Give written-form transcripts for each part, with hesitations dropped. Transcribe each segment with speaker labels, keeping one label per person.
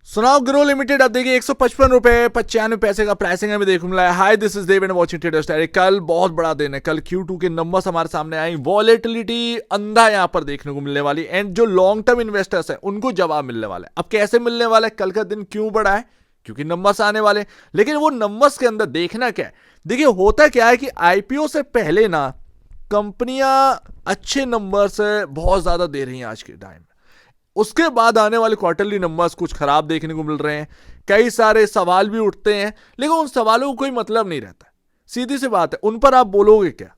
Speaker 1: सुनाओ grow limited अब देखिए 155 रुपए 95 पैसे का प्राइसिंग हमें देखने मिला है। Hi this is Dev and watching traders diary. कल बहुत बड़ा दिन है, कल Q2 के नंबर्स हमारे सामने आई, वॉलेटिलिटी अंधा यहां पर देखने को मिलने वाली एंड जो लॉन्ग टर्म इन्वेस्टर्स हैं उनको जवाब मिलने वाला है। अब कैसे मिलने वाला है, कल का दिन क्यों बड़ा है, क्योंकि नंबर्स आने वाले, लेकिन वो नंबर्स के अंदर देखना क्या है। देखिए होता क्या है कि आईपीओ से पहले ना कंपनियां अच्छे नंबर्स बहुत ज्यादा दे रही हैं आज के टाइम, उसके बाद आने वाले क्वार्टरली नंबर्स कुछ खराब देखने को मिल रहे हैं। कई सारे सवाल भी उठते हैं, लेकिन उन सवालों को कोई मतलब नहीं रहता। सीधी सी बात है, उन पर आप बोलोगे क्या,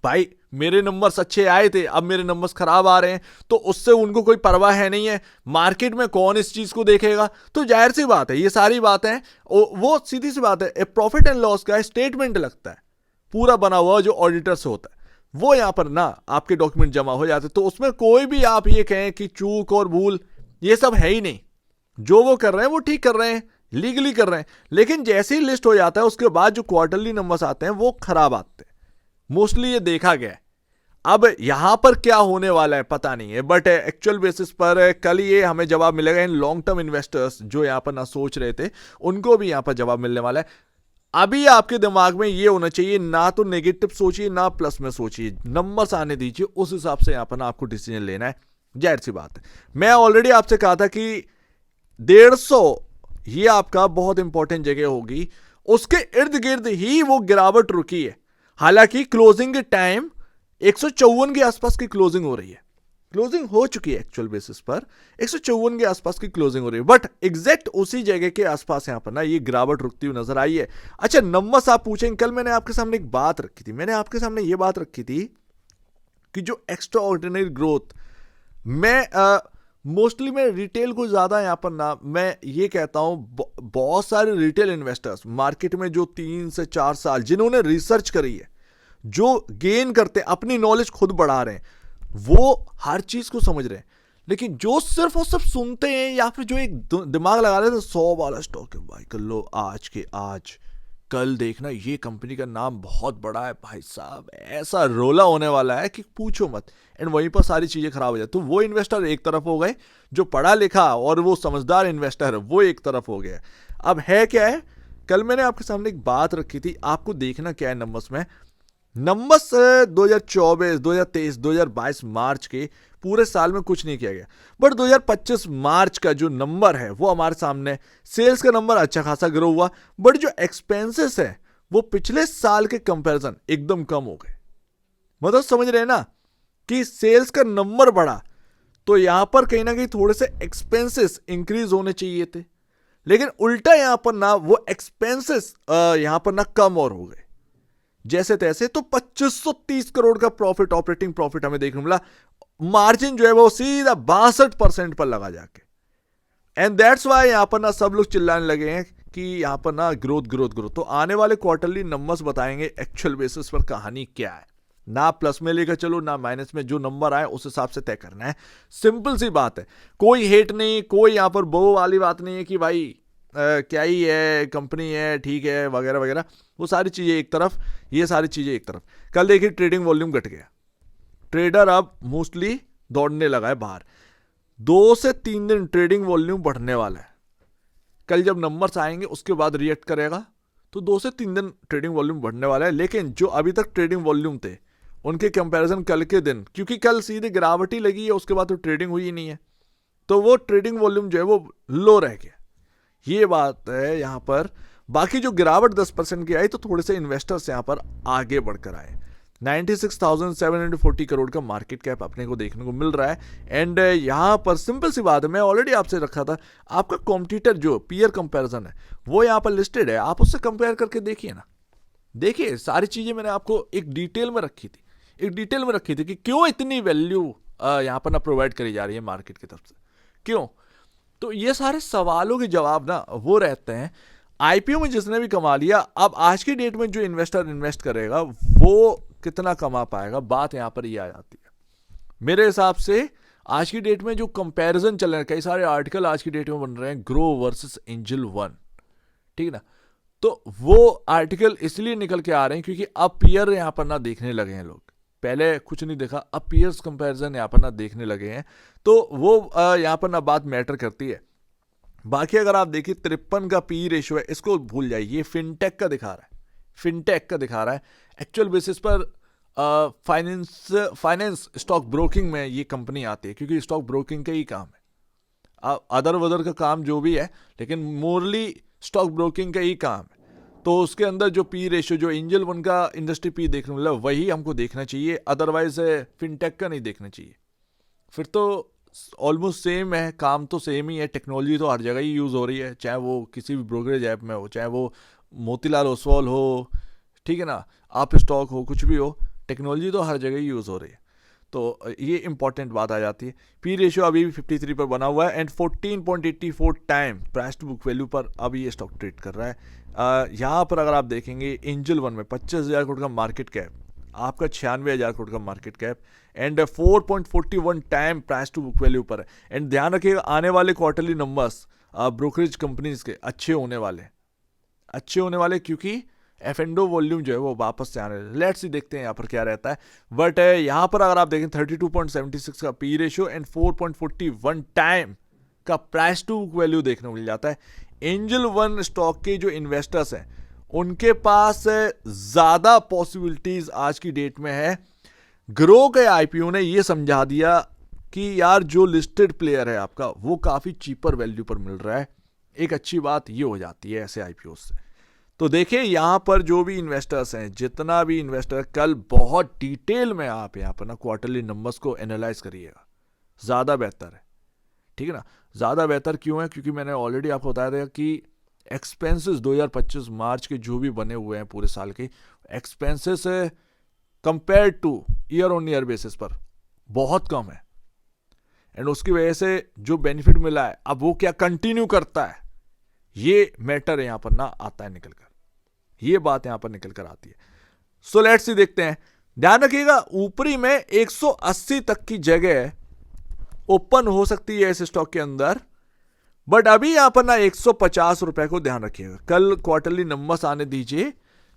Speaker 1: भाई मेरे नंबर्स अच्छे आए थे अब मेरे नंबर्स खराब आ रहे हैं, तो उससे उनको कोई परवाह है नहीं है। मार्केट में कौन इस चीज को देखेगा, तो जाहिर सी बात है ये सारी बातें वो सीधी सी बात है, प्रॉफिट एंड लॉस का स्टेटमेंट लगता है पूरा बना हुआ जो ऑडिटर से होता है, वो यहां पर ना आपके डॉक्यूमेंट जमा हो जाते, तो उसमें कोई भी आप ये कहें कि चूक और भूल ये सब है ही नहीं। जो वो कर रहे हैं वो ठीक कर रहे हैं, लीगली कर रहे हैं, लेकिन जैसे ही लिस्ट हो जाता है उसके बाद जो क्वार्टरली नंबर्स आते हैं वो खराब आते हैं, मोस्टली ये देखा गया है। अब यहां पर क्या होने वाला है पता नहीं है, बट एक्चुअल बेसिस पर कल ये हमें जवाब मिलेगा। इन लॉन्ग टर्म इन्वेस्टर्स जो यहां पर ना सोच रहे थे उनको भी यहां पर जवाब मिलने वाला है। अभी आपके दिमाग में ये होना चाहिए, ना तो नेगेटिव सोचिए ना प्लस में सोचिए, नंबर्स आने दीजिए, उस हिसाब से यहां पर ना आपको डिसीजन लेना है। जाहिर सी बात है, मैं ऑलरेडी आपसे कहा था कि 150 ये आपका बहुत इंपॉर्टेंट जगह होगी, उसके इर्द गिर्द ही वो गिरावट रुकी है। हालांकि क्लोजिंग के टाइम 154 के आसपास की क्लोजिंग हो रही है, क्लोजिंग हो चुकी है एक्चुअल बेसिस पर 154 के आसपास की क्लोजिंग हो रही है, बट एग्जैक्ट उसी जगह के आसपास यहां पर ना ये गिरावट रुकती हुई नजर आई है। अच्छा नंबर्स आप पूछेंगे, कल मैंने आपके सामने एक बात रखी थी, मैंने आपके सामने ये बात रखी थी कि जो एक्स्ट्रा ऑर्डिनरी ग्रोथ, मैं मोस्टली मैं रिटेल को ज्यादा यहां पर ना मैं ये कहता हूं, बहुत सारे रिटेल इन्वेस्टर्स मार्केट में जो 3 से 4 साल जिन्होंने रिसर्च करी है, जो गेन करते अपनी नॉलेज खुद बढ़ा रहे हैं, वो हर चीज को समझ रहे हैं। लेकिन जो सिर्फ वो सब सुनते हैं या फिर जो एक दिमाग लगा रहे थे 100 वाला स्टॉक है भाई कर लो आज के आज, कल देखना ये कंपनी का नाम बहुत बड़ा है भाई साहब, ऐसा रोला होने वाला है कि पूछो मत, एंड वहीं पर सारी चीजें खराब हो जाती। तो वो इन्वेस्टर एक तरफ हो गए, जो पढ़ा लिखा और वो समझदार इन्वेस्टर है वो एक तरफ हो गया। अब है क्या है, कल मैंने आपके सामने एक बात रखी थी, आपको देखना क्या है नंबर्स में। नंबर्स 2024 2023 2022 मार्च के पूरे साल में कुछ नहीं किया गया, बट 2025 मार्च का जो नंबर है वो हमारे सामने, सेल्स का नंबर अच्छा खासा ग्रो हुआ, बट जो एक्सपेंसेस है वो पिछले साल के कंपैरिजन एकदम कम हो गए। मतलब समझ रहे हैं ना कि सेल्स का नंबर बढ़ा तो यहां पर कहीं ना कहीं थोड़े से एक्सपेंसेस इंक्रीज होने चाहिए थे, लेकिन उल्टा यहां पर ना वो एक्सपेंसेस यहां पर ना कम और हो गए जैसे तैसे। तो 2530 करोड़ का प्रॉफिट, ऑपरेटिंग प्रॉफिट हमें देखने मिला, मार्जिन जो है वो सीधा 62% पर लगा जाके, एंड दैट्स वाई यहां पर ना सब लोग चिल्लाने लगे हैं कि यहां पर ना ग्रोथ ग्रोथ ग्रोथ। तो आने वाले क्वार्टरली नंबर्स बताएंगे एक्चुअल बेसिस पर कहानी क्या है, ना प्लस में लेकर चलो ना माइनस में, जो नंबर आए उस हिसाब से तय करना है। सिंपल सी बात है, कोई हेट नहीं, कोई यहां पर बो वाली बात नहीं है कि भाई क्या ही है कंपनी है ठीक है वगैरह वगैरह, वो सारी चीजें एक तरफ, ये सारी चीजें एक तरफ। कल देखिए ट्रेडिंग वॉल्यूम घट गया, ट्रेडर अब मोस्टली दौड़ने लगा है बाहर। 2 से 3 दिन ट्रेडिंग वॉल्यूम बढ़ने वाला है, कल जब नंबर्स आएंगे उसके बाद रिएक्ट करेगा, तो 2 से 3 दिन ट्रेडिंग वॉल्यूम बढ़ने वाला है। लेकिन जो अभी तक ट्रेडिंग वॉल्यूम थे उनके कंपैरिजन कल के दिन, क्योंकि कल सीधे गिरावट ही लगी है उसके बाद तो ट्रेडिंग हुई ही नहीं है, तो वो ट्रेडिंग वॉल्यूम जो है वो लो रह गया, ये बात है यहां पर। बाकी जो गिरावट 10% की आई तो थोड़े से इन्वेस्टर्स यहां पर आगे बढ़कर आए, 96,740 करोड़ का मार्केट कैप अपने को देखने को मिल रहा है। एंड यहां पर सिंपल सी बात है, मैं ऑलरेडी आपसे रखा था, आपका कॉम्पिटिटर जो पीयर कंपैरिजन है वो यहां पर लिस्टेड है, आप उससे कंपेयर करके देखिए ना, देखिए सारी चीजें मैंने आपको एक डिटेल में रखी थी, एक डिटेल में रखी थी कि क्यों इतनी वैल्यू यहां पर ना प्रोवाइड करी जा रही है मार्केट की तरफ से, क्यों। तो ये सारे सवालों के जवाब ना वो रहते हैं। आईपीओ में जिसने भी कमा लिया, अब आज की डेट में जो इन्वेस्टर इन्वेस्ट करेगा वो कितना कमा पाएगा, बात यहां पर ये आ जाती है। मेरे हिसाब से आज की डेट में जो कंपैरिजन चल रहे हैं, कई सारे आर्टिकल आज की डेट में बन रहे हैं, ग्रो वर्सेस एंजल वन, ठीक है ना, तो वो आर्टिकल इसलिए निकल के आ रहे हैं क्योंकि अब पीयर यहां पर ना देखने लगे हैं लोग, पहले कुछ नहीं देखा, अब पीयर्स कंपैरिजन यहां पर ना देखने लगे हैं, तो वो यहां पर ना बात मैटर करती है। बाकी अगर आप देखिए 53 का पी रेशियो है, इसको भूल जाइए, ये फिनटेक का दिखा रहा है, फिनटेक का दिखा रहा है। एक्चुअल बेसिस पर फाइनेंस स्टॉक ब्रोकिंग में ये कंपनी आती है, क्योंकि स्टॉक ब्रोकिंग का ही काम है, अदर वदर का काम जो भी है, लेकिन मोरली स्टॉक ब्रोकिंग का ही काम है। तो उसके अंदर जो पी रेशियो, जो एंजल वन का इंडस्ट्री पी देखने मिला, वही हमको देखना चाहिए, अदरवाइज फिनटेक का नहीं देखना चाहिए। फिर तो ऑलमोस्ट सेम है, काम तो सेम ही है, टेक्नोलॉजी तो हर जगह ही यूज़ हो रही है, चाहे वो किसी भी ब्रोकरेज ऐप में हो, चाहे वो मोतीलाल ओसवाल हो, ठीक है ना, आप स्टॉक हो, कुछ भी हो, टेक्नोलॉजी तो हर जगह ही यूज़ हो रही है। तो ये इंपॉर्टेंट बात आ जाती है। पी रेशियो अभी भी 53 पर बना हुआ है and 14.84 time price to book value पर अभी ये स्टॉक ट्रेड कर रहा है। यहाँ पर अगर आप देखेंगे एंजल वन में 25,000 करोड़ का मार्केट कैप, आपका 96,000 करोड़ का market cap and 4.41 time price to book value पर है। एंड ध्यान रखिएगा, आने वाले क्वार्टरली नंबर्स ब्रोकरेज कंपनीज के अच्छे होने वाले, क्योंकि एफएनडो वॉल्यूम जो है वो वापस से आने, लेट्स ही देखते हैं यहाँ पर क्या रहता है। बट यहाँ पर अगर आप देखें 32.76 का पी रेशियो एंड 4.41 टाइम का प्राइस टू बुक वैल्यू देखने को मिल जाता है। एंजल वन स्टॉक के जो इन्वेस्टर्स हैं उनके पास ज़्यादा पॉसिबिलिटीज आज की डेट में है। ग्रो के आईपीओ ने ये समझा दिया कि यार जो लिस्टेड प्लेयर है आपका वो काफ़ी चीपर वैल्यू पर मिल रहा है। एक अच्छी बात ये हो जाती है ऐसे आईपीओ से। तो देखिए यहाँ पर जो भी इन्वेस्टर्स हैं, जितना भी इन्वेस्टर, कल बहुत डिटेल में आप यहाँ पर ना क्वार्टरली नंबर्स को एनालाइज करिएगा, ज़्यादा बेहतर है, ठीक है ना। ज़्यादा बेहतर क्यों है? क्योंकि मैंने ऑलरेडी आपको बताया था कि एक्सपेंसेस 2025 मार्च के जो भी बने हुए हैं पूरे साल के expenses compare two year on year basis पर बहुत कम है, एंड उसकी वजह से जो बेनिफिट मिला है अब वो क्या कंटिन्यू करता है, ये मैटर यहाँ पर ना आता है निकल कर, ये बात यहाँ पर निकल कर आती है। सो लेट्स सी देखते हैं। ध्यान रखिएगा ऊपरी में 180 तक की जगह ओपन हो सकती है इस स्टॉक के अंदर, बट अभी यहां पर ना 150 रुपए को ध्यान रखिएगा, कल क्वार्टरली नंबर्स आने दीजिए,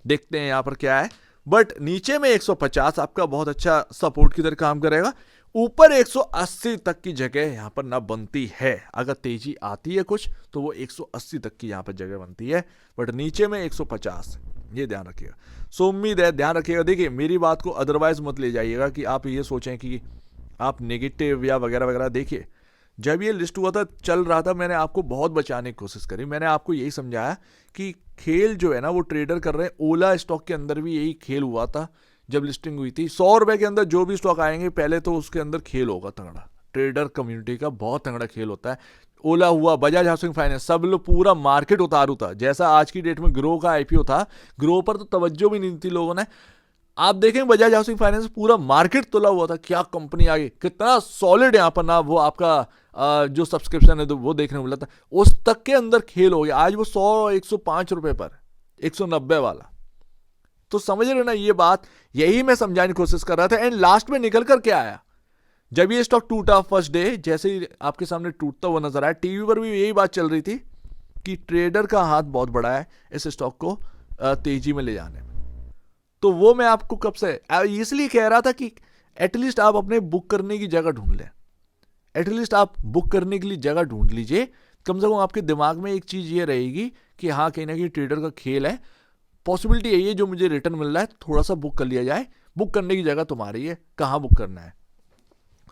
Speaker 1: देखते हैं यहां पर क्या है। बट नीचे में 150 आपका बहुत अच्छा सपोर्ट की तरह काम करेगा, ऊपर 180 तक की जगह यहां पर ना बनती है। अगर तेजी आती है कुछ तो वो 180 तक की यहां पर जगह बनती है, बट नीचे में 150, ये ध्यान रखिएगा। सो उम्मीद है ध्यान रखिएगा। देखिए मेरी बात को अदरवाइज मत ले जाइएगा कि आप ये सोचें कि आप नेगेटिव या वगैरह वगैरह। देखिए जब ये लिस्ट हुआ था, चल रहा था, मैंने आपको बहुत बचाने की कोशिश करी, मैंने आपको यही समझाया कि खेल जो है ना वो ट्रेडर कर रहे हैं। ओला स्टॉक के अंदर भी यही खेल हुआ था जब लिस्टिंग हुई थी। 100 रुपए के अंदर जो भी स्टॉक आएंगे पहले तो उसके अंदर खेल होगा तगड़ा, ट्रेडर कम्युनिटी का बहुत तगड़ा खेल होता है। ओला हुआ, बजाज हाउसिंग फाइनेंस, सब लोग पूरा मार्केट उतारू था। जैसा आज की डेट में ग्रो का आईपीओ था, ग्रो पर तो तवज्जो भी नहीं थी लोगों ने। आप देखें बजाज हाउसिंग फाइनेंस पूरा मार्केट तुला हुआ था, क्या कंपनी आ गई, कितना सॉलिड यहाँ पर ना वो आपका जो सब्सक्रिप्शन है तो वो देखने को मिला था, उस तक के अंदर खेल हो गया। आज वो 100-105 रुपए पर, 190 वाला। तो समझ रहे हो ना ये बात, यही मैं समझाने की कोशिश कर रहा था। एंड लास्ट में निकल कर क्या आया, जब ये स्टॉक टूटा फर्स्ट डे, जैसे ही आपके सामने टूटता हुआ नजर आया, टीवी पर भी यही बात चल रही थी कि ट्रेडर का हाथ बहुत बड़ा है इस स्टॉक को तेजी में ले जाने में। तो वो मैं आपको कब से इसलिए कह रहा था कि एटलीस्ट आप अपने बुक करने की जगह ढूंढ लें, एटलीस्ट आप बुक करने के लिए जगह ढूंढ लीजिए। कम से कम आपके दिमाग में एक चीज ये रहेगी कि हाँ कहीं ना कहीं ट्रेडर का खेल है, पॉसिबिलिटी यही है जो मुझे रिटर्न मिल रहा है थोड़ा सा बुक कर लिया जाए। बुक करने की जगह तुम्हारी है, कहाँ बुक करना है,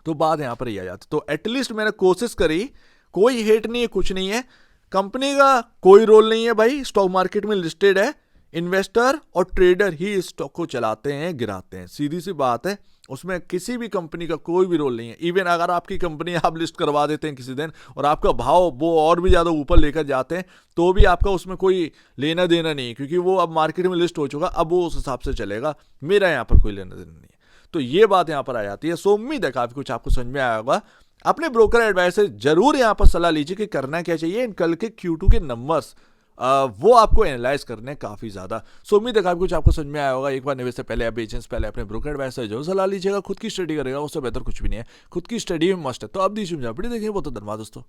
Speaker 1: तो बात यहां पर ही आ जाती। तो एटलीस्ट मैंने कोशिश करी, कोई हेट नहीं है, कुछ नहीं है, कंपनी का कोई रोल नहीं है भाई, स्टॉक मार्केट में लिस्टेड है, इन्वेस्टर और ट्रेडर ही स्टॉक को चलाते हैं, गिराते हैं, सीधी सी बात है। उसमें किसी भी कंपनी का कोई भी रोल नहीं है। इवन अगर आपकी कंपनी आप लिस्ट करवा देते हैं किसी दिन और आपका भाव वो और भी ज़्यादा ऊपर लेकर जाते हैं तो भी आपका उसमें कोई लेना देना नहीं है, क्योंकि वो अब मार्केट में लिस्ट हो चुका, अब वो उस हिसाब से चलेगा, मेरा यहाँ पर कोई लेना देना नहीं है। तो ये बात यहाँ पर आ जाती है। सो उम्मीद है काफ़ी कुछ आपको समझ में आया होगा। अपने ब्रोकर एडवाइस से जरूर यहाँ पर सलाह लीजिए कि करना क्या चाहिए। कल के Q2 के नंबर्स वो आपको एनालाइज करने काफ़ी ज़्यादा। सो उम्मीद है काफ़ी कुछ आपको समझ में आया होगा। एक बार निवेश से पहले, आप एजेंट्स पहले अपने ब्रोकर एडवाइस से जरूर सलाह लीजिएगा। खुद की स्टडी करेगा, उससे बेहतर कुछ भी नहीं है, खुद की स्टडी में मस्ट है। तो आप दीजिए मुझे अपनी देखिए, बहुत धन्यवाद दोस्तों।